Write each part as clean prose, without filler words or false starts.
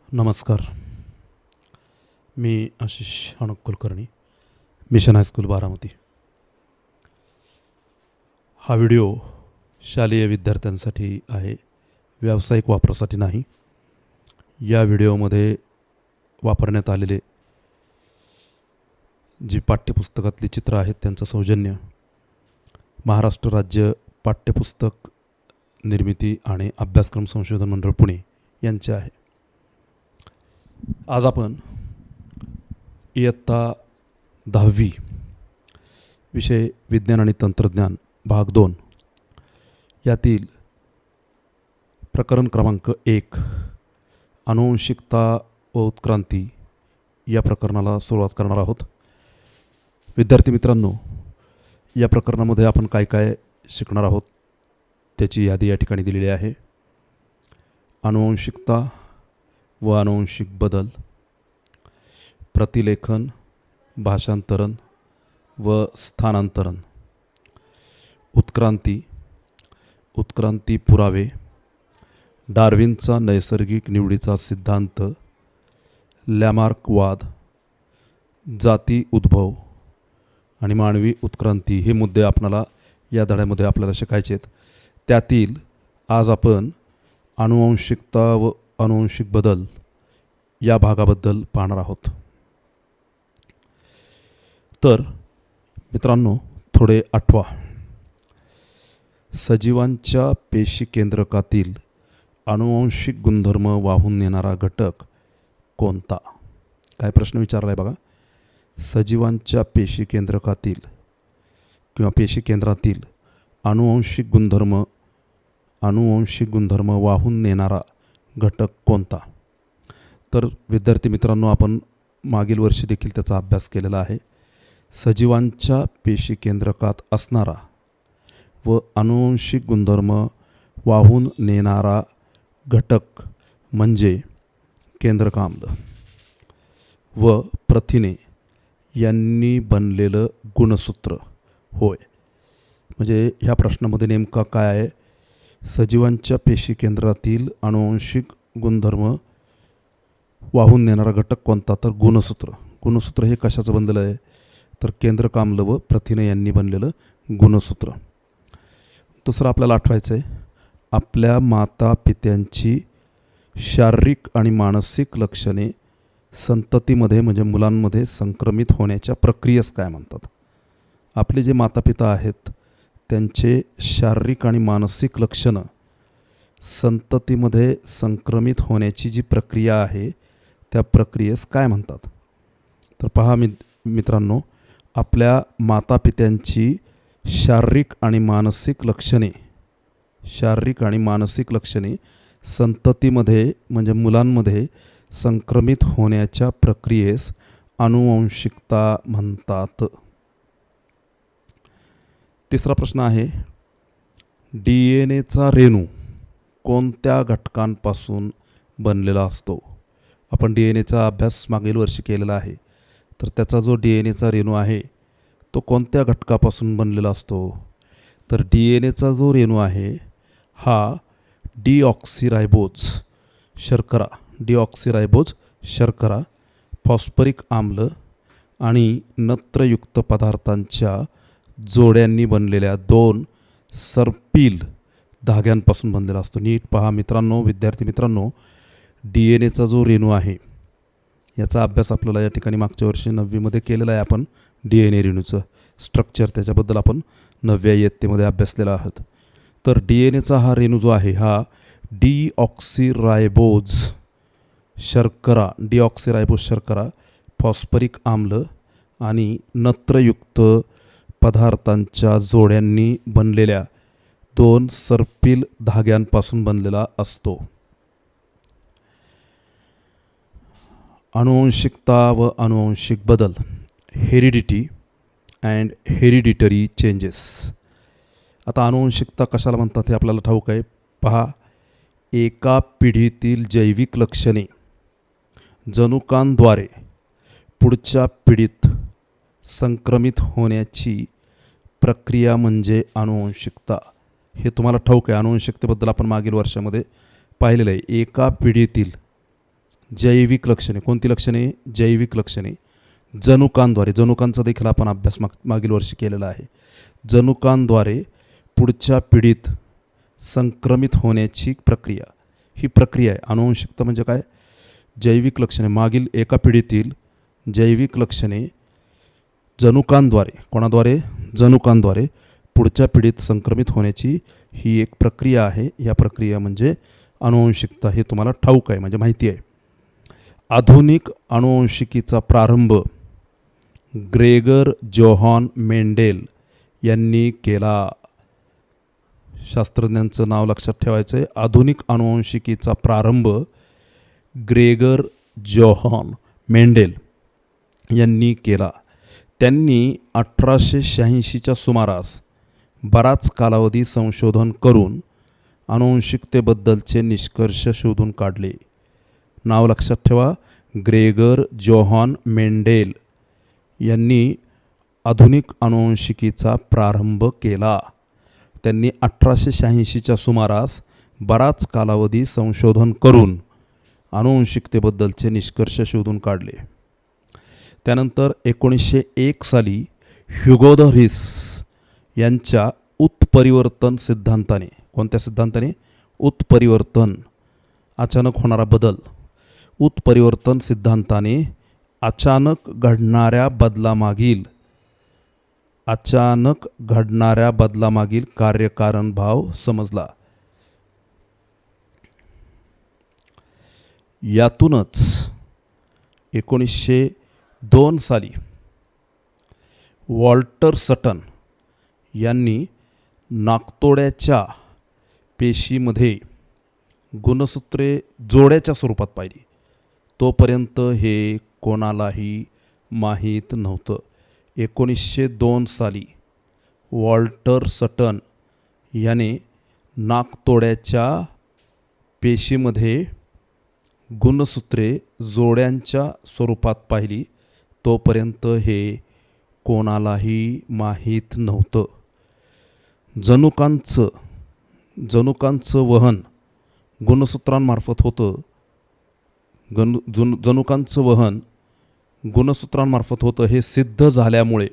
नमस्कार. मी Ashish Anok Kulkarni, mission high school Baramati. हा व्हिडिओ शालेय विद्यार्थ्यांसाठी आहे, व्यावसायिक वापरासाठी नाही. या व्हिडिओमध्ये वापरण्यात आलेले जी पाठ्यपुस्तकातली चित्र आहेत त्यांचं सौजन्य महाराष्ट्र राज्य पाठ्यपुस्तक निर्मिती आणि अभ्यासक्रम संशोधन मंडळ पुणे यांचे आहे. आज आपण इयत्ता 10वी विषय विज्ञान आणि तंत्रज्ञान भाग 2 यातील प्रकरण क्रमांक 1 अनुवंशिकता व उत्क्रांती या प्रकरणाला सुरुवात करणार आहोत. विद्यार्थी मित्रांनो, या प्रकरणामध्ये आपण काय काय शिकणार आहोत त्याची यादी या ठिकाणी दिलेली आहे. अनुवंशिकता व अनुवंशिक बदल, प्रतिलेखन, भाषांतरण व स्थानांतरण, उत्क्रांती, उत्क्रांती पुरावे, डार्विनचा नैसर्गिक निवडीचा सिद्धांत, लॅमार्क वाद, जाती उद्भव आणि मानवी उत्क्रांती हे मुद्दे आपल्याला या धड्यामध्ये आपल्याला शिकायचे आहेत. त्यातील आज आपण अनुवंशिकता व अनुवंशिक बदल या भागाबद्दल पाहणार आहोत. तर मित्रांनो, थोडे आठवा. सजीवांच्या पेशी केंद्रकातील अनुवंशिक गुणधर्म वाहून नेणारा घटक कोणता? काय प्रश्न विचारला आहे बघा. सजीवांच्या पेशी केंद्रकातील किंवा पेशी केंद्रातील अनुवंशिक गुणधर्म वाहून नेणारा घटक कोणता? तर विद्यार्थी मित्रांनो, आपण मागील वर्षी देखील त्याचा अभ्यास केलेला आहे. सजीवांच्या पेशी केंद्रकात असणारा व अनुवंशिक गुणधर्म वाहून नेणारा घटक म्हणजे केंद्रक आम्ल व प्रथिने यांनी बनलेलं गुणसूत्र होय. म्हणजे ह्या प्रश्नामध्ये नेमका काय आहे? सजीवांच्या पेशी केंद्रातील अनुवंशिक गुणधर्म वाहून नेणारा घटक कोणता? तर गुणसूत्र. गुणसूत्र हे कशाचं बनलेलं आहे? तर केंद्रक आम्ल व प्रथिने यांनी बनलेलं गुणसूत्र. दुसरं आपल्याला आठवायचं आहे, आपल्या माता पित्यांची शारीरिक आणि मानसिक लक्षणे संततीमध्ये म्हणजे मुलांमध्ये संक्रमित होण्याच्या प्रक्रियेस काय म्हणतात? आपले जे मातापिता आहेत त्यांचे शारीरिक आणि मानसिक लक्षणं संततीमध्ये संक्रमित होण्याची जी प्रक्रिया आहे त्या प्रक्रियेस काय म्हणतात? तर पहा मित्रांनो, आपल्या मातापित्यांची शारीरिक आणि मानसिक लक्षणे संततीमध्ये म्हणजे मुलांमध्ये संक्रमित होण्याच्या प्रक्रियेस अनुवंशिकता म्हणतात. तिसरा प्रश्न आहे, DNA रेणू कोणत्या घटकांपासून बनलेला असतो? आपण DNA अभ्यास मागील वर्षी केलेला आहे. तर त्याचा जो DNA रेणू आहे तो कोणत्या घटकापासून बनलेला असतो? तर DNA जो रेणू आहे हा डिऑक्सिरायबोज शर्करा, फॉस्फरिक आम्ल आणि नत्रयुक्त पदार्थांच्या जोड्यांनी बनलेल्या 2 सर्पिल धाग्यांपासून बनलेला असतो. नीट पहा मित्रांनो, विद्यार्थी मित्रांनो, DNA जो रेणू आहे याचा अभ्यास आपल्याला या ठिकाणी मागच्या वर्षी 9वीमध्ये केलेला आहे. आपण DNA रेणूचं स्ट्रक्चर त्याच्याबद्दल आपण 9व्या इयत्तेमध्ये अभ्यासलेला आहोत. तर DNA हा रेणू जो आहे हा डिऑक्सिरायबोज शर्करा, फॉस्फरिक आम्ल आणि नत्रयुक्त पदार्थांच्या जोड्यांनी बनलेल्या 2 सर्पिल धाग्यांपासून बनलेला असतो. अनुवंशिकता व अनुवंशिक बदल, हेरिडिटी अँड हेरिडिटरी चेंजेस. आता अनुवंशिकता कशाला म्हणतात हे आपल्याला ठाऊक आहे. पहा, एका पिढीतील जैविक लक्षणे जनुकांद्वारे पुढच्या पिढीत संक्रमित होण्याची प्रक्रिया म्हणजे अनुवंशिकता. हे तुम्हाला ठाऊक आहे. अनुवंशिकतेबद्दल आपण मागील वर्षामध्ये पाहिलेलं आहे. एका पिढीतील जैविक लक्षणे. कोणती लक्षणे? जैविक लक्षणे. जनुकांद्वारे, जनुकांचा देखील आपण अभ्यास मागील वर्षी केलेला आहे. जनुकांद्वारे पुढच्या पिढीत संक्रमित होण्याची प्रक्रिया, ही प्रक्रिया आहे. आनुवंशिकता म्हणजे काय? जैविक लक्षणे. मागील एका पिढीतील जैविक लक्षणे जनुकांद्वारे, कोणाद्वारे? जनुकांद्वारे पुढच्या पिढीत संक्रमित होण्याची ही एक प्रक्रिया आहे. या प्रक्रिया म्हणजे आनुवंशिकता. हे तुम्हाला ठाऊक आहे, म्हणजे माहिती आहे. आधुनिक आनुवंशिकीचा प्रारंभ ग्रेगर जोहान मेंडेल यांनी केला. शास्त्रज्ञांचं नाव लक्षात ठेवायचं आहे. आधुनिक आनुवंशिकीचा प्रारंभ ग्रेगर जोहान मेंडेल यांनी केला. त्यांनी 1886च्या सुमारास बराच कालावधी संशोधन करून आनुवंशिकतेबद्दलचे निष्कर्ष शोधून काढले. नाव लक्षात ठेवा, ग्रेगर जोहान मेंडेल यांनी आधुनिक आनुवंशिकीचा प्रारंभ केला. त्यांनी 1886च्या सुमारास बराच कालावधी संशोधन करून आनुवंशिकतेबद्दलचे निष्कर्ष शोधून काढले. त्यानंतर 1901 साली ह्युगो द ह्रिस यांच्या उत्परिवर्तन सिद्धांताने, कोणत्या सिद्धांताने? उत्परिवर्तन, अचानक होणारा बदल. उत्परिवर्तन सिद्धांताने अचानक घडणाऱ्या बदलामागील कार्यकारण भाव समजला. यातूनच 1902 साली वॉल्टर सटन यांनी नाकतोड्याच्या पेशीमध्ये गुणसूत्रे जोड्याच्या स्वरूपात पाहिली. तोपर्यंत हे कोणालाही माहीत नव्हतं. 1902 साली वॉल्टर सटन याने नाकतोड्याच्या पेशीमध्ये गुणसूत्रे जोड्यांच्या स्वरूपात पाहिली. तोपर्यंत हे कोणालाही माहीत नव्हतं. जनुकांचं वहन गुणसूत्रांमार्फत होतं. जनुकांचं वहन गुणसूत्रांमार्फत होतं हे सिद्ध झाल्यामुळे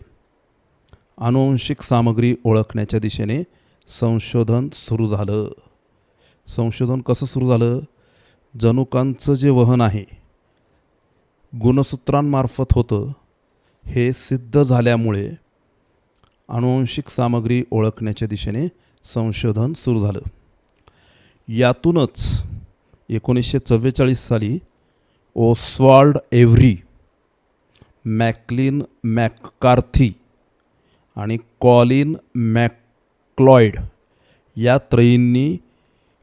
आनुवंशिक सामग्री ओळखण्याच्या दिशेने संशोधन सुरू झालं. संशोधन कसं सुरू झालं? जनुकांचं जे वहन आहे गुणसूत्रांमार्फत होतं हे सिद्ध झाल्यामुळे आनुवंशिक सामग्री ओळखण्याच्या दिशेने संशोधन सुरू झालं. यातूनच 1944 साली ओस्वाल्ड एव्हरी, मॅकलिन मॅककार्थी आणि कॉलिन मॅकक्लॉइड या त्रयींनी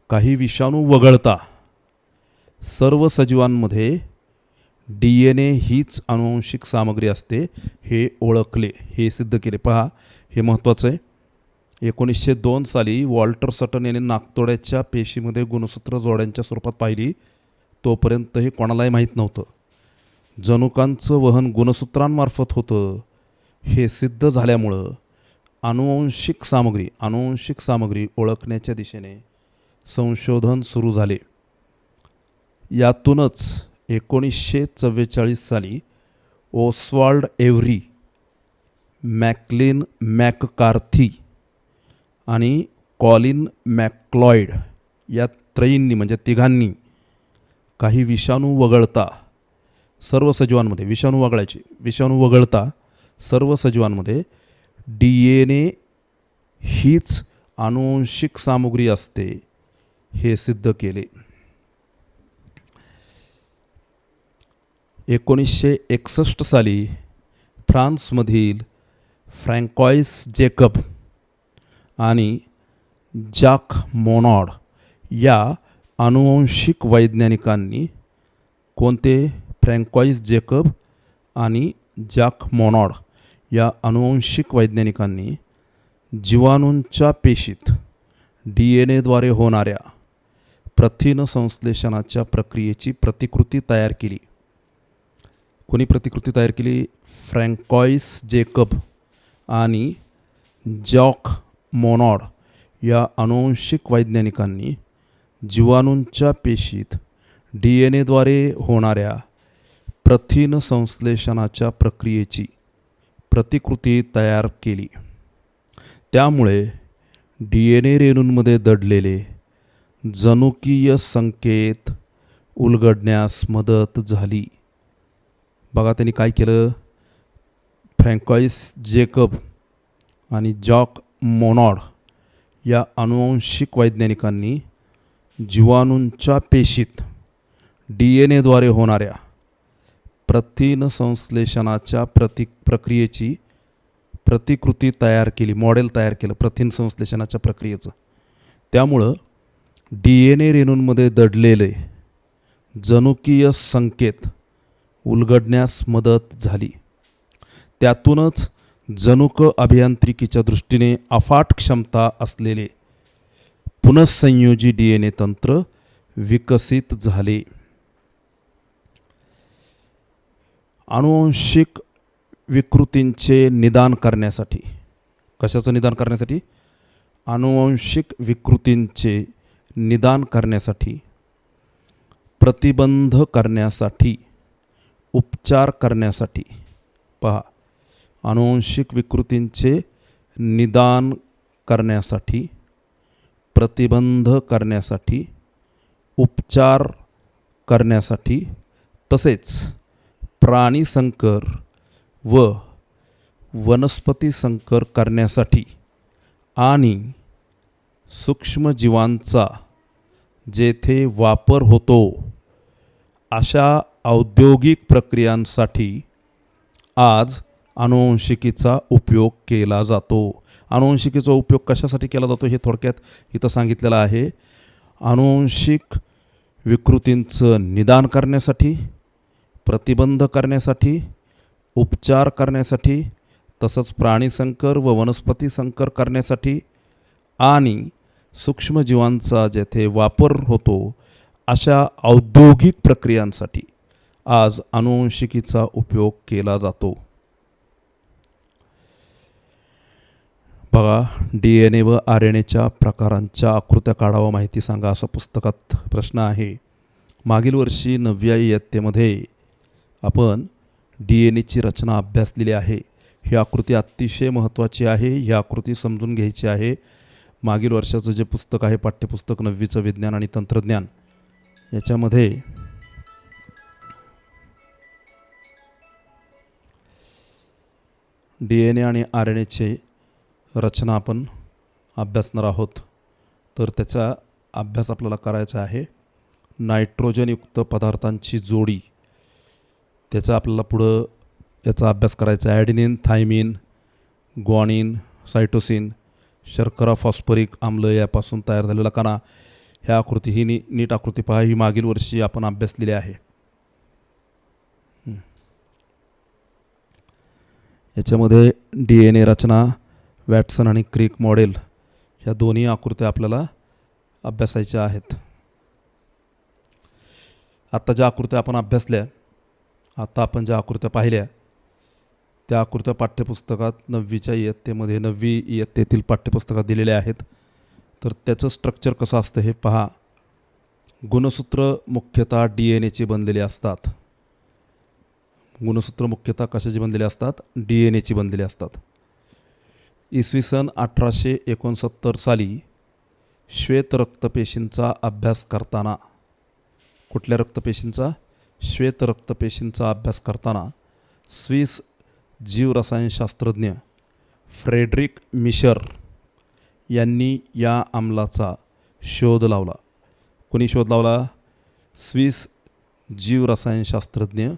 काही विषाणू वगळता सर्व सजीवांमध्ये DNA हीच आनुवंशिक सामग्री असते हे ओळखले, हे सिद्ध केले. पहा, हे महत्त्वाचं आहे. 1902 साली वॉल्टर सटन याने नाकतोड्याच्या पेशीमध्ये गुणसूत्र जोड्यांच्या स्वरूपात पाहिली. तोपर्यंत हे कोणालाही माहीत नव्हतं. जनुकांचं वहन गुणसूत्रांमार्फत होतं हे सिद्ध झाल्यामुळं आनुवंशिक सामग्री ओळखण्याच्या दिशेने संशोधन सुरू झाले. यातूनच 1944 साली ओस्वाल्ड एव्हरी, मॅकलिन मॅककार्थी आणि कॉलिन मॅकक्लॉइड या त्रयींनी म्हणजे तिघांनी काही विषाणू वगळता सर्व सजीवांमध्ये, विषाणू वगळता सर्व सजीवांमध्ये DNA हीच आनुवंशिक सामग्री असते हे सिद्ध केले. 1961 साली फ्रान्समधील फ्रँकॉईस जेकब आणि जाक मोनॉड या आनुवंशिक वैज्ञानिकांनी, कोणते? फ्रँकॉईस जेकब आणि जाक मोनॉड या आनुवंशिक वैज्ञानिकांनी जीवाणूंच्या पेशीत DNA द्वारे होणाऱ्या प्रथिन संश्लेषणाच्या प्रक्रियेची प्रतिकृती तयार केली. कोणी प्रतिकृती तयार केली? फ्रँकॉईस जेकब आणि जॅक मोनॉड या आनुवंशिक वैज्ञानिकांनी जीवाणूंच्या पेशीत डी एन एद्वारे होणाऱ्या प्रथिन संश्लेषणाच्या प्रक्रियेची प्रतिकृती तयार केली. त्यामुळे डी एन ए रेणूंमध्ये दडलेले जनुकीय संकेत उलगडण्यास मदत झाली. बघा त्यांनी काय केलं, फ्रँकॉइस जेकब आणि जॉक मोनॉड या अनुवांशिक वैज्ञानिकांनी जीवाणूंच्या पेशीत डी एन एद्वारे होणाऱ्या प्रथिन संश्लेषणाच्या प्रक्रियेची प्रतिकृती तयार केली, मॉडेल तयार केलं प्रथिन संश्लेषणाच्या प्रक्रियेचं. त्यामुळं डी एन ए रेणूंमध्ये दडलेले जनुकीय संकेत उलगडण्यास मदत झाली. त्यातूनच जनुक अभियांत्रिकीच्या दृष्टीने अफाट क्षमता असलेले पुनঃसंयोजी डी एन ए तंत्र विकसित झाले. अनुवांशिक विकृतींचे निदान करण्यासाठी, कशाचं निदान करण्यासाठी? अनुवांशिक विकृतींचे निदान करण्यासाठी, प्रतिबंध करण्यासाठी, उपचार करण्यासाठी. पहा, अनुवांशिक विकृतींचे निदान करण्यासाठी, प्रतिबंध करण्यासाठी, उपचार करण्यासाठी, तसेच प्राणी संकर व वनस्पती संकर करण्यासाठी आणि सूक्ष्मजीवांचा जेथे वापर होतो अशा औद्योगिक प्रक्रियांसाठी आज अनुवांशिकीचा उपयोग केला जातो. अनुवांशिकीचा उपयोग कशासाठी केला जातो हे थोडक्यात इथं सांगितलेलं आहे. अनुवांशिक विकृतींचं निदान करण्यासाठी, प्रतिबंध करण्यासाठी, उपचार करण्यासाठी, तसंच प्राणी संकर व वनस्पती संकर करण्यासाठी आणि सूक्ष्मजीवांचा जेथे वापर होतो अशा औद्योगिक प्रक्रियांसाठी आज अनुवांशिकीचा उपयोग केला जातो. बघा, डी एन ए व आर एन एच्या प्रकारांच्या आकृत्या काढावा, माहिती सांगा, असा पुस्तकात प्रश्न आहे. मागील वर्षी 9व्या इयत्तेमध्ये आपण डी एन एची रचना अभ्यासलेली आहे. ही आकृती अतिशय महत्त्वाची आहे. ही आकृती समजून घ्यायची आहे. मागील वर्षाचं जे पुस्तक आहे, पाठ्यपुस्तक 9वीचं विज्ञान आणि तंत्रज्ञान, याच्यामध्ये डी एन ए आणि आर एन एचे रचना आपण अभ्यासणार आहोत. तर त्याचा अभ्यास आपल्याला करायचा आहे. नायट्रोजनयुक्त पदार्थांची जोडी, त्याचा आपल्याला पुढं याचा अभ्यास करायचा आहे. ॲडिनिन, थायमिन, ग्वानिन, सायटोसिन, शर्करा फॉस्फरिक आम्ल यापासून तयार झालेला कणा. ह्या आकृती, ही नीट आकृती पहा, ही मागील वर्षी आपण अभ्यासलेली आहे. याच्यामध्ये डी एन ए रचना, वॅटसन आणि क्रिक मॉडेल ह्या दोन्ही आकृत्या आपल्याला अभ्यासायच्या आहेत. आत्ता ज्या आकृत्या आपण अभ्यासल्या, आता आपण ज्या आकृत्या पाहिल्या, त्या आकृत्या पाठ्यपुस्तकात 9वीच्या इयत्तेमध्ये, 9वी इयत्तेतील पाठ्यपुस्तकात दिलेल्या आहेत. तर त्याचं स्ट्रक्चर कसं असतं हे पहा. गुणसूत्र मुख्यतः डी एन एची बनलेली असतात. गुणसूत्र मुख्यतः कशाची बनलेली असतात? डी एन एची बनलेली असतात. इसवी सन 1869 साली श्वेत रक्तपेशींचा अभ्यास करताना, कुठल्या रक्तपेशींचा? श्वेत रक्तपेशींचा अभ्यास करताना स्विस जीवरसायनशास्त्रज्ञ फ्रेडरिक मिशर यांनी या आम्लाचा शोध लावला. कोणी शोध लावला? स्विस जीवरसायनशास्त्रज्ञ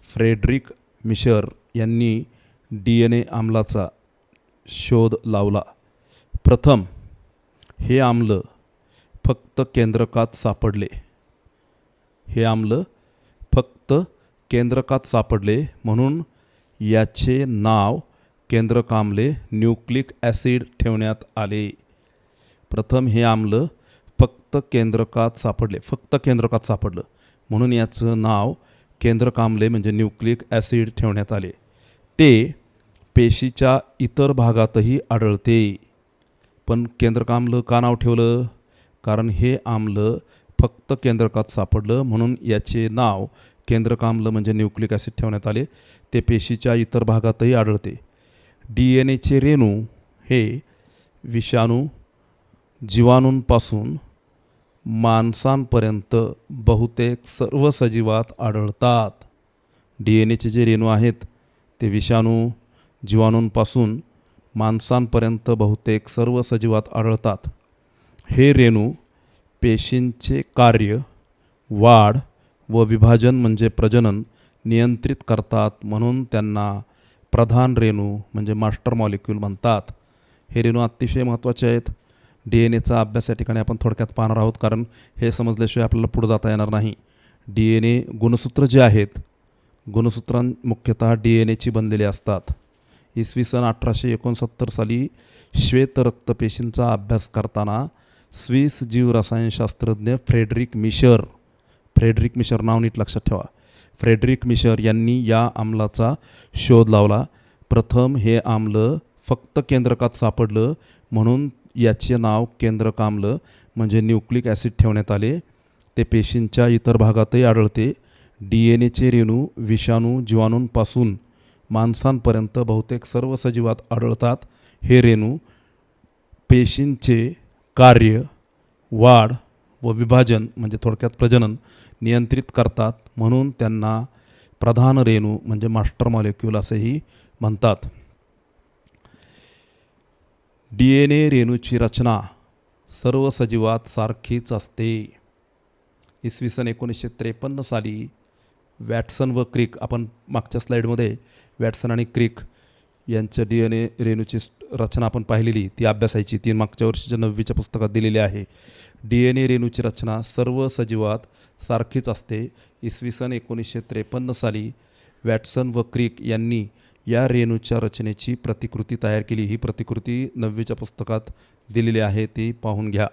फ्रेडरिक मिशर यांनी डी एन ए आम्लाचा शोध लावला. प्रथम हे आम्ल फक्त केंद्रकात सापडले. हे आम्ल फक्त केंद्रकात सापडले म्हणून याचे नाव केंद्रकाम्ले, न्यूक्लिक ॲसिड ठेवण्यात आले. प्रथम हे आम्ल फक्त केंद्रकात सापडले, फक्त केंद्रकात सापडलं म्हणून याचं नाव केंद्रकाम्ले म्हणजे न्यूक्लिक ॲसिड ठेवण्यात आले. ते पेशीच्या इतर भागातही आढळते. पण केंद्रकाम्ल का नाव ठेवलं? कारण हे आम्ल फक्त केंद्रकात सापडलं म्हणून याचे नाव केंद्रक आम्ल म्हणजे न्यूक्लिक ॲसिड ठेवण्यात आले. ते पेशीच्या इतर भागातही आढळते. DNA रेणू हे विषाणू जीवाणूंपासून माणसांपर्यंत बहुतेक सर्व सजीवात आढळतात. DNA जे रेणू आहेत ते विषाणू जीवाणूंपासून माणसांपर्यंत बहुतेक सर्व सजीवात आढळतात. हे रेणू पेशींचे कार्य, वाढ व विभाजन म्हणजे प्रजनन नियंत्रित करतात म्हणून त्यांना प्रधान रेणू म्हणजे मास्टर मॉलिक्यूल म्हणतात. हे रेणू अतिशय महत्त्वाचे आहेत. DNA अभ्यास या ठिकाणी आपण थोडक्यात पाहणार आहोत, कारण हे समजल्याशिवाय आपल्याला पुढे जाता येणार नाही. DNA गुणसूत्र जे आहेत, गुणसूत्रां मुख्यतः DNA बनलेले असतात. इसवी सन 1869 साली श्वेत रक्तपेशींचा अभ्यास करताना स्विस जीवरसायनशास्त्रज्ञ फ्रेडरिक मिशर नाव नीट लक्षात ठेवा. फ्रेडरिक मिशर यांनी या आम्लाचा शोध लावला. प्रथम हे आम्ल फक्त केंद्रकात सापडलं म्हणून याचे नाव केंद्रक आम्ल म्हणजे न्यूक्लिक ॲसिड ठेवण्यात आले. ते पेशींच्या इतर भागातही आढळते. DNA रेणू विषाणू जीवाणूंपासून माणसांपर्यंत बहुतेक सर्व सजीवात आढळतात. हे रेणू पेशींचे कार्य, वाढ व विभाजन म्हणजे थोडक्यात प्रजनन नियंत्रित करतात म्हणून त्यांना प्रधान रेणू म्हणजे मास्टर मॉलिक्यूल असेही म्हणतात. DNA रेणूची रचना सर्व सजीवात सारखीच असते. इसवी सन 1953 साली वॅटसन व क्रिक, आपण मागच्या स्लाईडमध्ये वॅटसन आणि क्रिक यांच्या DNA रेणूची रचना आपण पाहिलेली, ती अभ्यासायची, ती मागच्या वर्षीच्या 9वीच्या पुस्तकात दिलेली आहे. DNA रेणूची रचना सर्व सजीवात सारखीच असते. इसवी सन 1953 साली वॅटसन व क्रिक यांनी या रेणूच्या रचनेची प्रतिकृती तयार केली. ही प्रतिकृती 9वीच्या पुस्तकात दिलेली आहे, ती पाहून घ्या.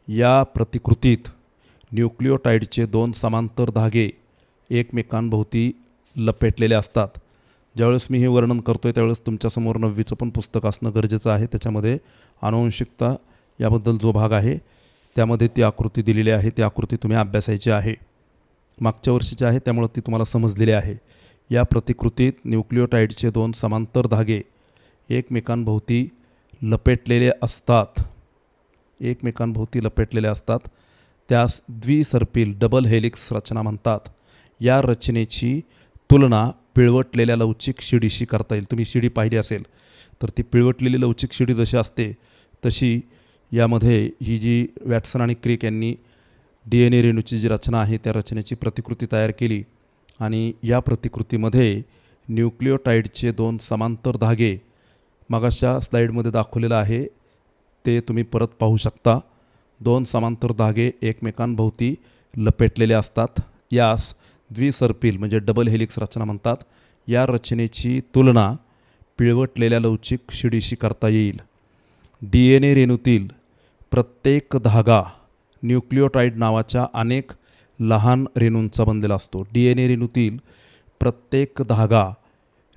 या प्रतिकृतीत न्यूक्लिओटाईडचे 2 समांतर धागे एकमेकांभोवती लपेटलेले असतात. ज्यावेळेस मी हे वर्णन करतो आहे त्यावेळेस तुमच्यासमोर 9वीचं पण पुस्तक असणं गरजेचं आहे. त्याच्यामध्ये आनुवंशिकता याबद्दल जो भाग आहे त्यामध्ये ती आकृती दिलेली आहे. ती आकृती तुम्ही अभ्यासायची आहे. मागच्या वर्षीची आहे त्यामुळे ती तुम्हाला समजलेली आहे. या प्रतिकृतीत न्यूक्लिओटाईडचे 2 समांतर धागे एकमेकांभोवती लपेटलेले असतात. त्यास द्विसर्पिल डबल हेलिक्स रचना म्हणतात. या रचनेची तुलना पिळवटलेल्या लवचिक शिडीशी करता येईल. तुम्ही शिडी पाहिली असेल तर ती पिळवटलेली लवचिक शिडी जशी असते तशी यामध्ये ही जी वॅटसन आणि क्रिक यांनी DNA रेणूची जी रचना आहे त्या रचनेची प्रतिकृती तयार केली आणि या प्रतिकृतीमध्ये न्यूक्लिओटाईडचे 2 समांतर धागे मगाच्या स्लाईडमध्ये दाखवलेलं आहे ते तुम्ही परत पाहू शकता. 2 समांतर धागे एकमेकांभोवती लपेटलेले असतात. यास द्विसर्पिल म्हणजे डबल हेलिक्स रचना म्हणतात. या रचनेची तुलना पिळवटलेल्या लवचिक शिडीशी करता येईल. DNA रेणूतील प्रत्येक धागा न्यूक्लिओटाईड नावाच्या अनेक लहान रेणूंचा बनलेला असतो. DNA रेणूतील प्रत्येक धागा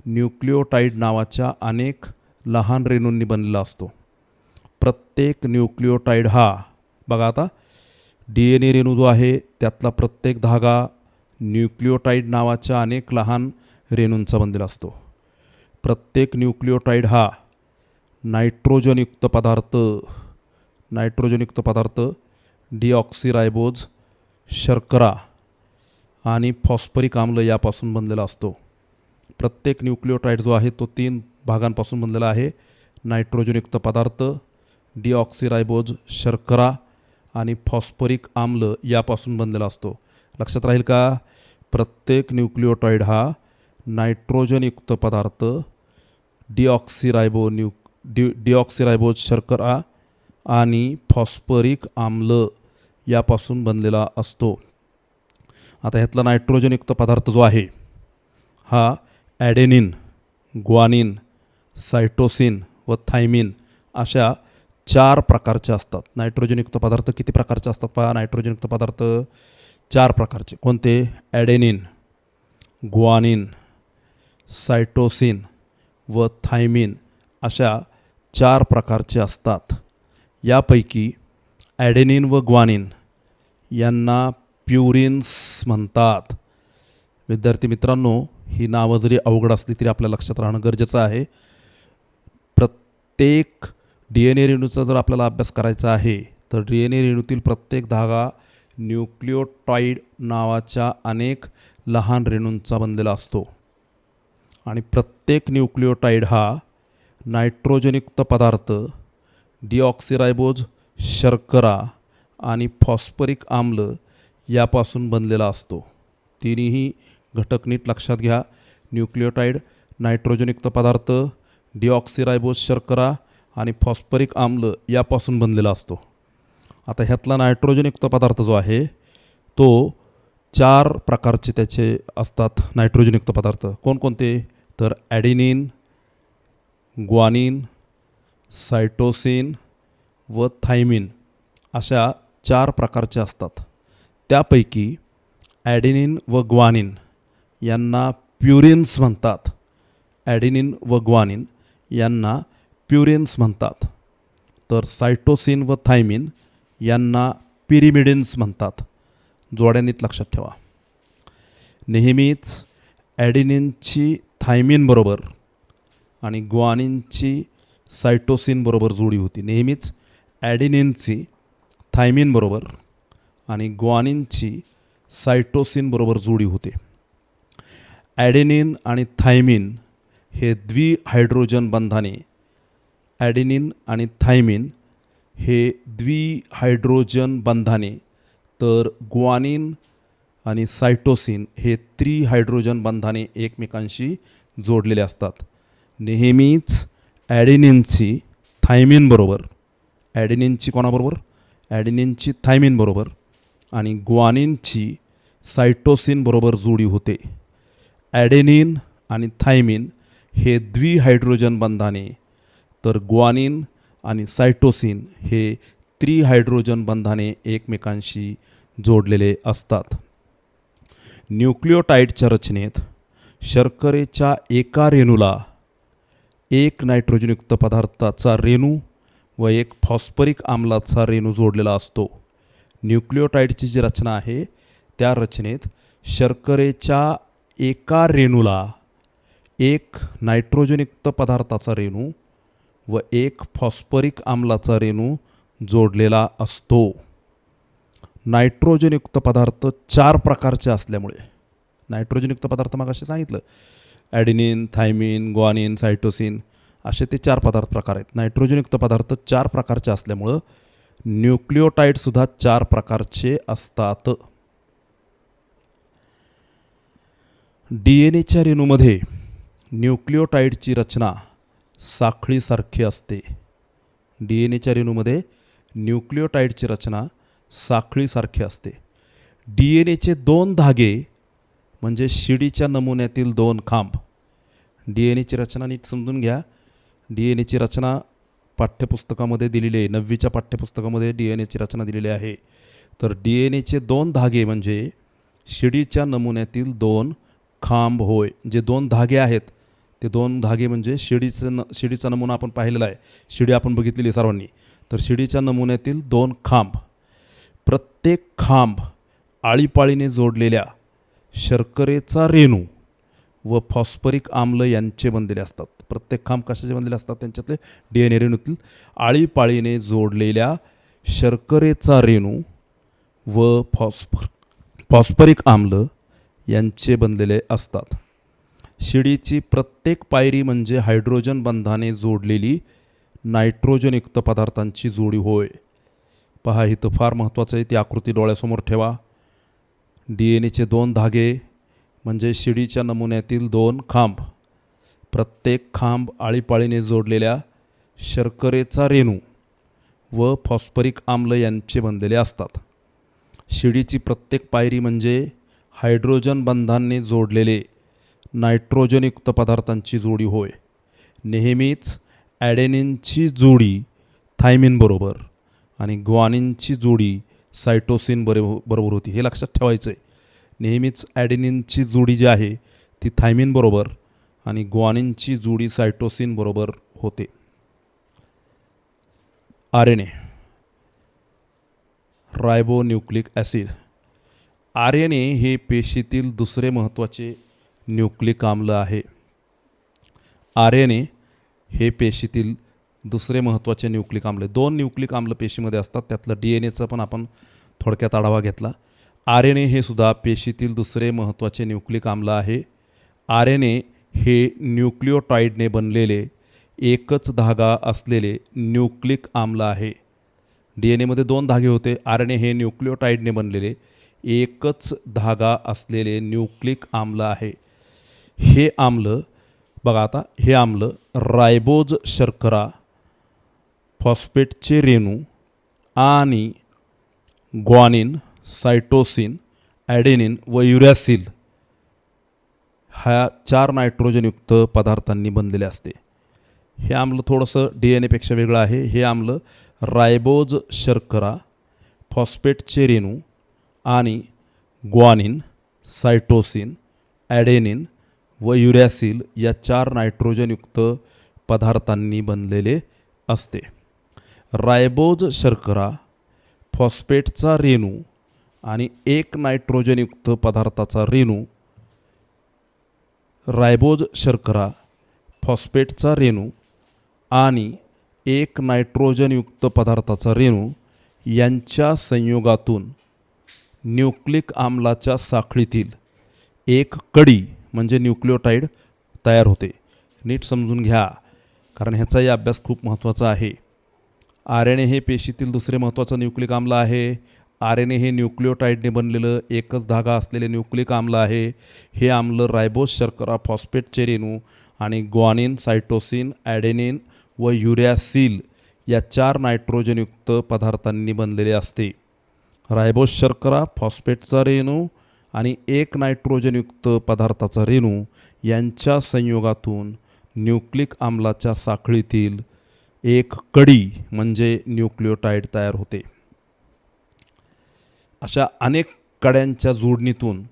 न्यूक्लिओटाईड नावाच्या अनेक लहान रेणूंनी बनलेला असतो. प्रत्येक न्यूक्लिओटाईड हा, बघा आता, DNA रेणू जो आहे त्यातला प्रत्येक धागा न्यूक्लिओटाईड नावाच्या अनेक लहान रेणूंचा बनलेला असतो. प्रत्येक न्यूक्लिओटाईड हा नायट्रोजनयुक्त पदार्थ डिऑक्सिरायबोज, शर्करा आणि फॉस्फरिक आम्ल यापासून बनलेला असतो. प्रत्येक न्यूक्लिओटाईड जो आहे तो 3 भागांपासून बनलेला आहे. नायट्रोजनयुक्त पदार्थ, डिऑक्सिरायबोज, शर्करा आणि फॉस्फरिक आम्ल यापासून बनलेला असतो. लक्षात राहील का? प्रत्येक न्यूक्लिओटाईड हा नायट्रोजनयुक्त पदार्थ, डिऑक्सिरायबोज, शर्करा आणि फॉस्फरिक आम्ल यापासून बनलेला असतो. आता ह्यातला नायट्रोजनयुक्त पदार्थ जो आहे हा ॲडेनिन, ग्वानिन, सायटोसिन व थायमिन अशा 4 प्रकारचे असतात. नायट्रोजनयुक्त पदार्थ किती प्रकारचे असतात पहा? नायट्रोजनयुक्त पदार्थ 4 प्रकारचे. कोणते? ॲडेनिन, ग्वानिन, सायटोसिन व थायमिन अशा 4 प्रकारचे असतात. यापैकी ॲडेनिन व ग्वानिन यांना प्युरिन्स म्हणतात. विद्यार्थी मित्रांनो, ही नावं जरी अवघड असली तरी आपल्या लक्षात राहणं गरजेचं आहे. प्रत्येक डी एन ए रेणूचा जर आपल्याला अभ्यास करायचा आहे तर डी एन ए रेणूतील प्रत्येक धागा न्यूक्लियोटाइड नावाच्या अनेक लहान रेणूंचा बनलेला असतो आणि प्रत्येक न्यूक्लियोटाइड हा नायट्रोजनयुक्त पदार्थ, डिऑक्सिरायबोज, शर्करा आणि फॉस्फरिक आम्ल यापासून बनलेला असतो. तिन्ही घटक नीट लक्षात घ्या. न्यूक्लियोटाइड, नायट्रोजनयुक्त पदार्थ, डिऑक्सिरायबोज, शर्करा आणि फॉस्फरिक आम्ल यापासून बनलेला असतो. आता ह्यातला नायट्रोजनयुक्त पदार्थ जो आहे तो 4 प्रकारचे त्याचे असतात. नायट्रोजनयुक्त पदार्थ कोणकोणते? तर ॲडेनिन, ग्वानिन, सायटोसिन व थायमिन अशा 4 प्रकारचे असतात. त्यापैकी ॲडेनिन व ग्वानिन यांना प्युरिन्स म्हणतात. ॲडेनिन व ग्वानिन यांना प्युरिन्स म्हणतात. तर सायटोसिन व थायमिन यांना पिरिमिडिन्स म्हणतात. जोड्या नीट लक्षात ठेवा. नेहमीच ॲडेनिनची थायमिन बरोबर आणि ग्वानिनची सायटोसिन बरोबर जोडी होती. नेहमीच ॲडेनिनची थायमिन बरोबर आणि ग्वानिनची सायटोसिन बरोबर जोडी होते. ॲडेनिन आणि थायमिन हे द्विहायड्रोजन बंधाने, ॲडेनिन आणि थायमिन हे द्विहायड्रोजन बंधाने, तर ग्वानिन आणि सायटोसिन हे त्रिहायड्रोजन बंधाने एकमेकांशी जोडलेले असतात. नेहमीच ॲडेनिनची थायमिन बरोबर, ॲडेनिनची कोणाबरोबर? ॲडेनिनची थायमिन बरोबर आणि ग्वानिनची सायटोसिन बरोबर जोडी होते. ॲडेनिन आणि थायमिन हे द्विहायड्रोजन बंधाने, तर ग्वानिन आणि सायटोसिन हे त्रिहायड्रोजन बंधाने एकमेकांशी जोडलेले असतात. न्यूक्लियोटाइडच्या रचनेत शर्करेच्या एका रेणूला एक नायट्रोजनयुक्त पदार्थाचा रेणू व एक फॉस्फरिक आम्लाचा रेणू जोडलेला असतो. न्यूक्लियोटाइडची जी रचना आहे त्या रचनेत शर्करेच्या एका रेणूला एक नायट्रोजनयुक्त पदार्थाचा रेणू व एक फॉस्फरिक आम्लाचा रेणू जोडलेला असतो. नायट्रोजनयुक्त पदार्थ 4 प्रकारचे असल्यामुळे, नायट्रोजनयुक्त पदार्थ मग असे सांगितलं, ॲडेनिन, थायमिन, ग्वानिन, सायटोसिन असे ते 4 प्रकार आहेत. नायट्रोजनयुक्त पदार्थ 4 प्रकारचे असल्यामुळं न्यूक्लियोटाइडसुद्धा 4 प्रकारचे असतात. डी एन एच्या रेणूमध्ये न्यूक्लियोटाइडची रचना साखळीसारखी असते. डी एन एच्या रेणूमध्ये न्यूक्लियोटाइडची रचना साखळीसारखी असते. डी एन एचे 2 धागे म्हणजे शिडीच्या नमुन्यातील 2 खांब. डी एन एची रचना नीट समजून घ्या. डी एन एची रचना पाठ्यपुस्तकामध्ये दिलेली आहे. 9वीच्या पाठ्यपुस्तकामध्ये डी एन एची रचना दिलेली आहे. तर डी एन एचे 2 धागे म्हणजे शिडीच्या नमुन्यातील 2 खांब होय. जे 2 धागे आहेत ते 2 धागे म्हणजे शिडीचा नमुना आपण पाहिलेला आहे. शिडी आपण बघितलेली आहे सर्वांनी. तर शिडीच्या नमुन्यातील 2 खांब, प्रत्येक खांब आळीपाळीने जोडलेल्या शर्करेचा रेणू व फॉस्फरिक आम्ल यांचे बनलेले असतात. प्रत्येक खांब कशाचे बनलेले असतात? त्यांच्यातले डी एन ए रेणूतील आळीपाळीने जोडलेल्या शर्करेचा रेणू व फॉस्फरिक आम्ल यांचे बनलेले असतात. शिडीची प्रत्येक पायरी म्हणजे हायड्रोजन बंधाने जोडलेली नायट्रोजनयुक्त पदार्थांची जोडी होय. पहा, इथं फार महत्त्वाचं आहे. ती आकृती डोळ्यासमोर ठेवा. डी एन एचे 2 धागे म्हणजे शिडीच्या नमुन्यातील 2 खांब, प्रत्येक खांब आळीपाळीने जोडलेल्या शर्करेचा रेणू व फॉस्फरिक आम्ल यांचे बनलेले असतात. शिडीची प्रत्येक पायरी म्हणजे हायड्रोजन बंधांनी जोडलेले नायट्रोजनयुक्त पदार्थांची जोडी होय. नेहमीच ॲडेनिनची जोडी थायमिन बरोबर आणि ग्वानिनची जोडी सायटोसिन बरोबर होती. हे लक्षात ठेवायचं आहे. नेहमीच ॲडेनिनची जोडी जी आहे ती थायमिन बरोबर आणि ग्वानिनची जोडी सायटोसिन बरोबर होते. R N A ribonucleic acid. RNA हे पेशीतील दुसरे महत्त्वाचे न्यूक्लिक आम्ल आहे. RNA हे पेशीतील दुसरे महत्त्वाचे न्यूक्लिक आम्ल. 2 न्यूक्लिक आम्ल पेशीमध्ये असतात, त्यातलं DNAचा पण आपण थोडक्यात आढावा घेतला. RNA हे सुद्धा पेशीतील दुसरे महत्त्वाचे न्यूक्लिक आम्ल आहे. RNA हे न्यूक्लिओटाईडने बनलेले एकच धागा असलेले न्यूक्लिक आम्ल आहे. DNAमध्ये 2 धागे होते. RNA हे न्यूक्लिओटाईडने बनलेले एकच धागा असलेले न्यूक्लिक आम्ल आहे. हे आम्ल बघा आता, हे आम्ल रायबोज शर्करा, फॉस्फेटचे रेणू आणि ग्वानिन, सायटोसिन, ॲडेनिन व युरॅसिल ह्या 4 नायट्रोजनयुक्त पदार्थांनी बनलेले असते. हे आम्ल थोडंसं DNAपेक्षा वेगळं आहे. हे आम्ल रायबोज शर्करा, फॉस्फेटचे रेणू आणि ग्वानिन, सायटोसिन, ॲडेनिन व युरॅसिल या 4 नायट्रोजनयुक्त पदार्थांनी बनलेले असते. रायबोज शर्करा, फॉस्फेटचा रेणू आणि 1 नायट्रोजनयुक्त पदार्थाचा रेणू, रायबोज शर्करा, फॉस्फेटचा रेणू आणि 1 नायट्रोजनयुक्त पदार्थाचा रेणू यांच्या संयोगातून न्यूक्लिक आम्लाच्या साखळीतील एक कडी म्हणजे न्यूक्लिओटाईड तयार होते. नीट समजून घ्या, कारण ह्याचाही अभ्यास खूप महत्त्वाचा आहे. RNA हे पेशीतील दुसरे महत्त्वाचं न्यूक्लिक आम्ल आहे. RNA हे न्यूक्लिओटाईडने बनलेलं एकच धागा असलेले न्यूक्लिक आम्ल आहे. हे आम्ल रायबोज शर्करा, फॉस्फेटचे रेणू आणि ग्वानिन, सायटोसिन, ॲडेनिन व युरॅसिल या 4 नायट्रोजनयुक्त पदार्थांनी बनलेले असते. रायबोज शर्करा, फॉस्फेटचा रेणू आणि 1 नायट्रोजनयुक्त पदार्थाचा रेणू यांच्या संयोगातून न्यूक्लिक आम्लाच्या साखळीतील एक कडी म्हणजे न्यूक्लिओटाईड तयार होते. अशा अनेक कड्यांच्या जोडणीतून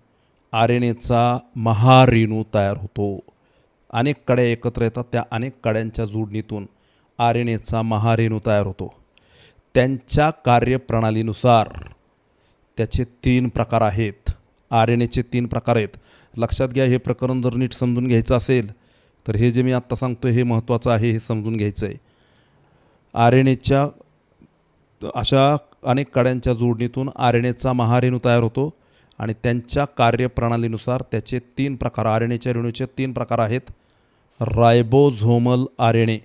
RNAचा महारेणू तयार होतो. अनेक कड्या एकत्र येतात, त्या अनेक कड्यांच्या जोडणीतून RNAचा महारेणू तयार होतो. त्यांच्या कार्यप्रणालीनुसार त्याचे 3 प्रकार आहेत. RNAचे 3 प्रकार आहेत. लक्षात घ्या, हे प्रकरण जर नीट समजून घ्यायचं असेल तर हे जे मी आत्ता सांगतो हे महत्त्वाचं आहे, हे समजून घ्यायचं आहे. RNAच्या अशा अनेक कड्यांच्या जोडणीतून RNAचा महारेणू तयार होतो आणि त्यांच्या कार्यप्रणालीनुसार त्याचे 3 प्रकार, RNAच्या रेणूचे 3 प्रकार आहेत. रायबोझोमल RNA,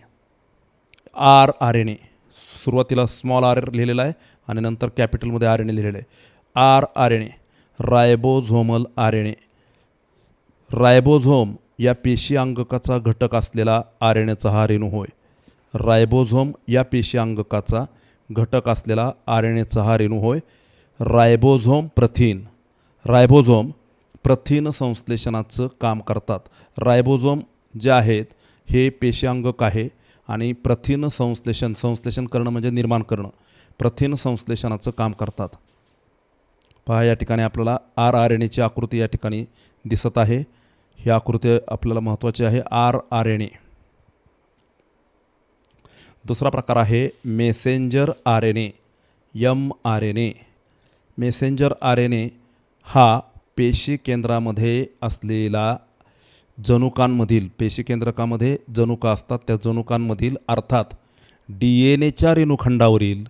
rRNA, सुरुवातीला स्मॉल r लिहिलेला आहे आणि नंतर कॅपिटलमध्ये RNA लिहिलेलं आहे. rRNA, रायबोझोमल RNA. रायबोझोम या पेशी अंगकाचा घटक असलेला RNAचा हा रेणू होय. रायबोझोम या पेशी अंगकाचा घटक असलेला RNAचा हा रेणू होय. रायबोझोम प्रथिन, रायबोझोम प्रथिन संश्लेषणाचं काम करतात. रायबोझोम जे आहेत हे पेशी अंगक आहे आणि प्रथिन संश्लेषण करणं म्हणजे निर्माण करणं, प्रथिन संश्लेषणाचं काम करतात. पहा, या ठिकाणी आपल्याला rRNAची आकृती या ठिकाणी दिसत आहे. ही आकृती आपल्याला महत्त्वाची आहे. rRNA. दुसरा प्रकार आहे messenger RNA, mRNA. Messenger RNA हा पेशी केंद्रामध्ये असलेला जनुकांमधील, पेशी केंद्रकामध्ये जनुका असतात, त्या जनुकांमधील अर्थात DNAच्या रेणुखंडावरील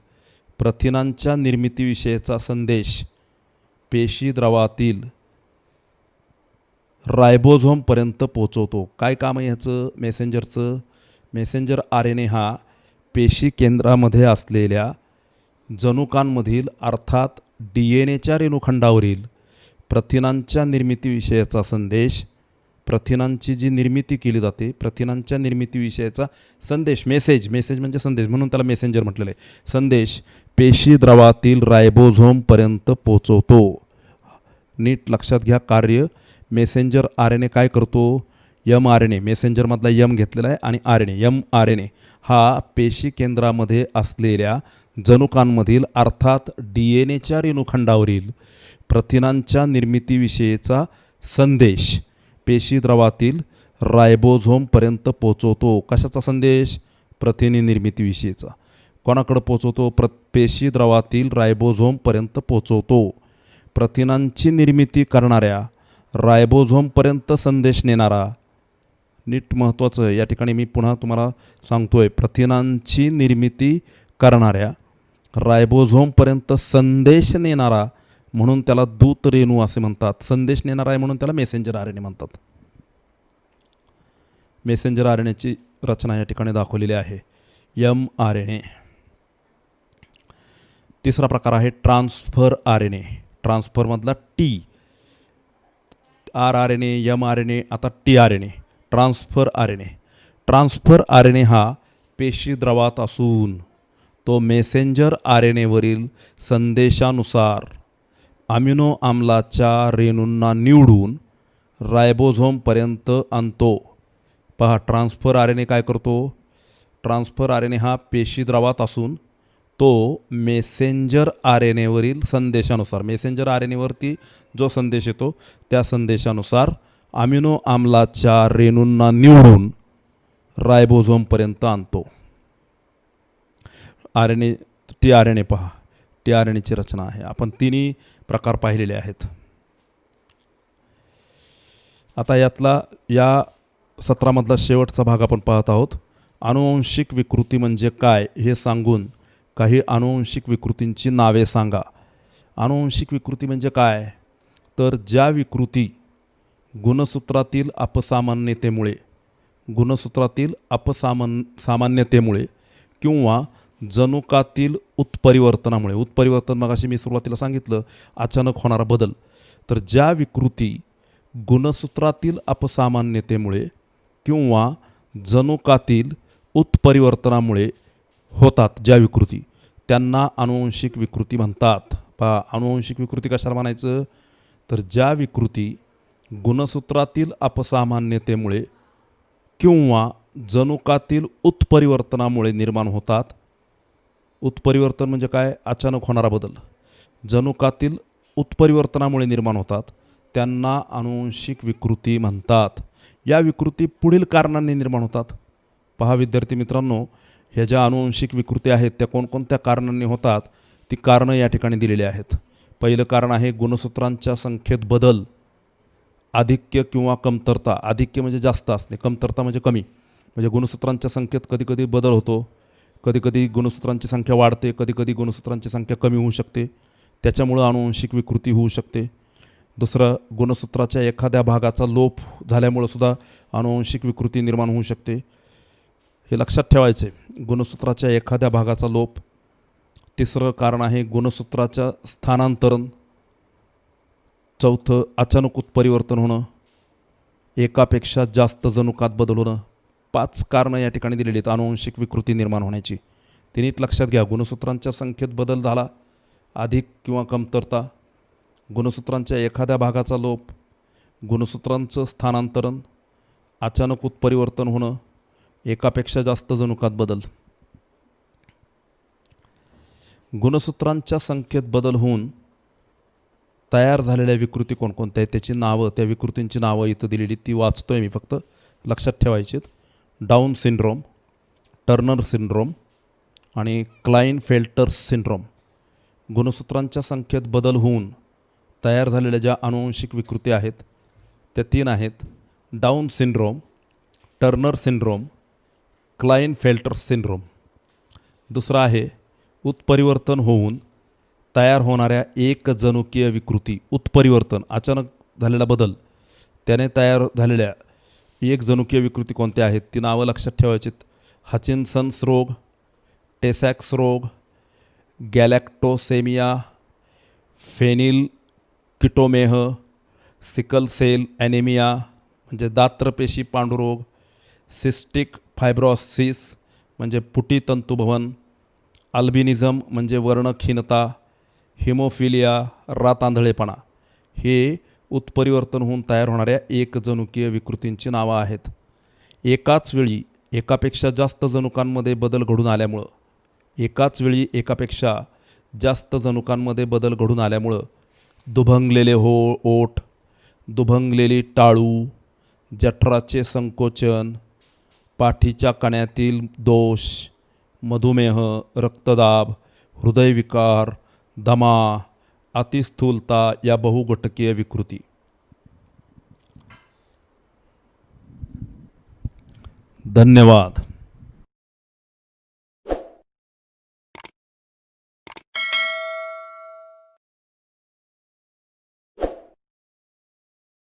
प्रथिनांच्या निर्मितीविषयीचा संदेश पेशी द्रवातील रायबोझोमपर्यंत पोचवतो. काय काम आहे ह्याचं मेसेंजरचं? मेसेंजर RNA हा पेशी केंद्रामध्ये असलेल्या जनुकांमधील अर्थात DNAच्या रेणुखंडावरील प्रथिनांच्या निर्मितीविषयीचा संदेश, प्रथिनांची जी निर्मिती केली जाते, प्रथिनांच्या निर्मितीविषयीचा संदेश, मेसेज म्हणजे संदेश, म्हणून त्याला मेसेंजर म्हटलेलं आहे. संदेश पेशी द्रवातील रायबोझोमपर्यंत पोचवतो. नीट लक्षात घ्या कार्य. मेसेंजर RNA काय करतो? mRNA, मेसेंजरमधला m घेतलेला आहे आणि RNA, mRNA हा पेशी केंद्रामध्ये असलेल्या जनुकांमधील अर्थात DNAच्या रेणुखंडावरील प्रथिनांच्या निर्मितीविषयीचा संदेश पेशी द्रवातील रायबोझोमपर्यंत पोचवतो. कशाचा संदेश? प्रथिने निर्मितीविषयीचा. कोणाकडे पोचवतो? पेशी द्रवातील रायबोझोमपर्यंत पोचवतो. प्रथिनांची निर्मिती करणाऱ्या रायबोझोमपर्यंत संदेश नेणारा, नीट महत्त्वाचं या ठिकाणी मी पुन्हा तुम्हाला सांगतोय, प्रथिनांची निर्मिती करणाऱ्या रायबोझोमपर्यंत संदेश नेणारा म्हणून त्याला दूत रेणू असे म्हणतात. संदेश नेणारा आहे म्हणून त्याला मेसेंजर आर एन ए म्हणतात. मेसेंजर आर एन एची रचना या ठिकाणी दाखवलेली आहे, एम आर एन ए. तिसरा प्रकार आहे ट्रान्सफर आर एन ए. ट्रान्सफरमधला T, R N A, M R N A, आता T R N A. Transfer R N A. Transfer R N A हा पेशी द्रवात असून तो मेसेंजर आर एन एवरील संदेशानुसार अमिनो आम्लाच्या रेणूंना निवडून रायबोझोमपर्यंत आणतो. पहा, ट्रान्सफर आर एन ए काय करतो? ट्रान्सफर आर एन ए हा पेशी द्रवात असून तो मेसेंजर आर एन एवरील संदेशानुसार, मेसेंजर आर एन एवरती जो संदेश येतो त्या संदेशानुसार अमिनो आम्लाच्या रेणूंना निवडून रायबोझोमपर्यंत आणतो. R N A, T R N A. पहा, टी आर एन एची रचना आहे. आपण तिन्ही प्रकार पाहिलेले आहेत. आता यातला या सत्रामधला शेवटचा भाग आपण पाहत आहोत. अनुवांशिक विकृती म्हणजे काय हे सांगून काही अनुवांशिक विकृतींची नावे सांगा. अनुवांशिक विकृती म्हणजे काय? तर ज्या विकृती गुणसूत्रातील अपसामान्यतेमुळे किंवा जनुकातील उत्परिवर्तनामुळे, उत्परिवर्तन मगाशी मी सुरुवातीला सांगितलं अचानक होणारा बदल, तर ज्या विकृती गुणसूत्रातील अपसामान्यतेमुळे किंवा जनुकातील उत्परिवर्तनामुळे होतात, ज्या विकृती, त्यांना अनुवांशिक विकृती म्हणतात. पहा, अनुवांशिक विकृती कशाला म्हणायचं? तर ज्या विकृती गुणसूत्रातील अपसामान्यतेमुळे किंवा जनुकातील उत्परिवर्तनामुळे निर्माण होतात. उत्परिवर्तन म्हणजे काय? अचानक होणारा बदल. जनुकातील उत्परिवर्तनामुळे निर्माण होतात, त्यांना अनुवांशिक विकृती म्हणतात. या विकृती पुढील कारणांनी निर्माण होतात. पहा विद्यार्थी मित्रांनो, ह्या ज्या अनुवांशिक विकृती आहेत त्या कोणकोणत्या कारणांनी होतात ती कारणं या ठिकाणी दिलेली आहेत. पहिलं कारण आहे गुणसूत्रांच्या संख्येत बदल, आधिक्य किंवा कमतरता. आधिक्य म्हणजे जास्त असणे, कमतरता म्हणजे कमी. म्हणजे गुणसूत्रांच्या संख्येत कधीकधी बदल होतो, कधीकधी गुणसूत्रांची संख्या वाढते, कधीकधी गुणसूत्रांची संख्या कमी होऊ शकते, त्याच्यामुळं अनुवांशिक विकृती होऊ शकते. दुसरं, गुणसूत्राच्या एखाद्या भागाचा लोप झाल्यामुळं सुद्धा अनुवांशिक विकृती निर्माण होऊ शकते. हे लक्षात ठेवायचे, गुणसूत्राच्या एखाद्या भागाचा लोप. तिसरं कारण आहे गुणसूत्राच्या स्थानांतरण. चौथं, अचानक उत्परिवर्तन होणं, एकापेक्षा जास्त जनुकात बदल होणं. 5 कारणं या ठिकाणी दिलेली आहेत अनुवांशिक विकृती निर्माण होण्याची. ते नीट लक्षात घ्या. गुणसूत्रांच्या संख्येत बदल झाला, अधिक किंवा कमतरता, गुणसूत्रांच्या एखाद्या भागाचा लोप, गुणसूत्रांचं स्थानांतरण, अचानक उत्परिवर्तन होणं, एकापेक्षा जास्त जनुकात बदल. गुणसूत्रांच्या संख्येत बदल होऊन तयार झालेल्या विकृती कोणकोणत्या आहेत त्याची नावं, त्या विकृतींची नावं इथं दिलेली, ती वाचतोय मी, फक्त लक्षात ठेवायची. डाऊन सिंड्रोम, टर्नर सिंड्रोम आणि क्लाइनफेल्टर्स सिंड्रोम. गुणसूत्रांच्या संख्येत बदल होऊन तयार झालेल्या ज्या अनुवांशिक विकृती आहेत त्या 3 आहेत: Down syndrome, Turner syndrome, Klinefelter's syndrome. दुसरा आहे उत्परिवर्तन होऊन तयार होणाऱ्या एकजनुकीय विकृती. उत्परिवर्तन, अचानक झालेला बदल, त्याने तयार झालेल्या एकजनुकीय विकृती कोणत्या आहेत ती नावं लक्षात ठेवायची. हचिन्सन्स रोग, टेसॅक्स रोग, गॅलॅक्टोसेमिया, फेनिलकिटोमेह, सिकल सेल ॲनेमिया म्हणजे दात्रपेशी पांडुरोग, सिस्टिक फायब्रोसिस म्हणजे पुटी तंतुभवन, अल्बिनिझम म्हणजे वर्णक्षीणता, हिमोफिलिया, रातांधळेपणा. हे उत्परिवर्तन होऊन तयार होणाऱ्या एकजनुकीय विकृतींची नावं आहेत. एकाच वेळी एकापेक्षा जास्त जनुकांमध्ये बदल घडून आल्यामुळं, एकाच वेळी एकापेक्षा जास्त जनुकांमध्ये बदल घडून आल्यामुळं दुभंगलेले ओठ, दुभंगलेली टाळू, जठराचे संकोचन, पाठीच्या कण्यातील दोष, मधुमेह, रक्तदाब, हृदयविकार, दमा, अतिस्थूलता या बहुघटकीय विकृती. धन्यवाद.